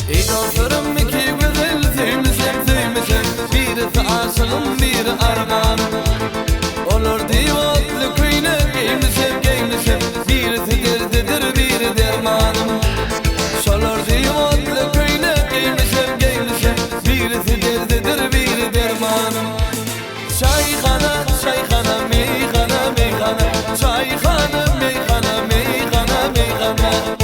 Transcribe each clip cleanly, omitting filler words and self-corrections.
Ey dostlarım iki güzel sevmişim sevmişim, birisi aşığım biri armağanım. Olur divatlı kuyunu giymişim giymişim, birisi derdidir biri dermanım. Olur divatlı kuyunu giymişim giymişim, birisi derdidir biri dermanım. Çayxana çayxana meyxana meyxana, çayxana meyxana meyxana meyxana.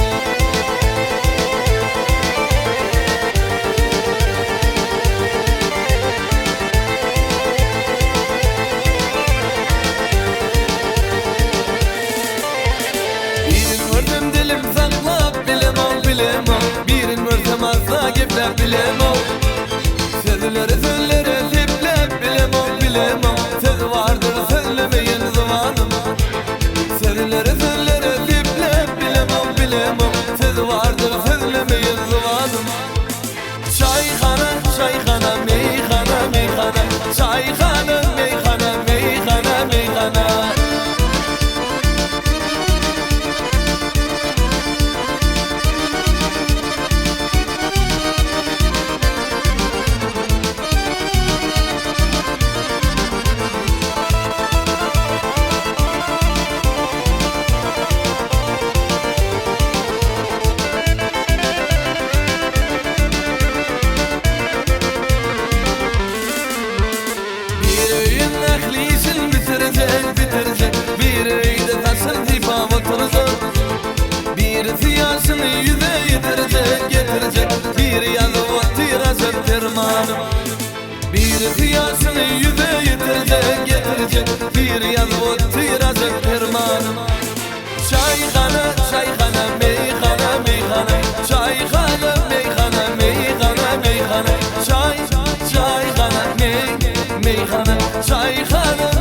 Dilim saklap bilemem bilemem, birin görsem asla geplep bilemem. Sözleri söylere ziplep bilemem bilemem, söz vardır söylemeyin zamanım. Sözleri söylere ziplep bilemem bilemem, söz vardır söylemeyin zamanım. Çayxana çayxana meyxana meyxana, çayxana meyxana meyxana meyxana. Bitirecek bir öyle taşın tipa oturacak, bir siyasını yüze yedirecek getirecek, bir yazı oturacak dermanım. Bir siyasını yüze yedirecek getirecek, bir yazı oturacak dermanım. Çayxana çayxana meyxana meyxana, çayxana meyxana meyxana meyxana, çay çayxana meyxana çayxana.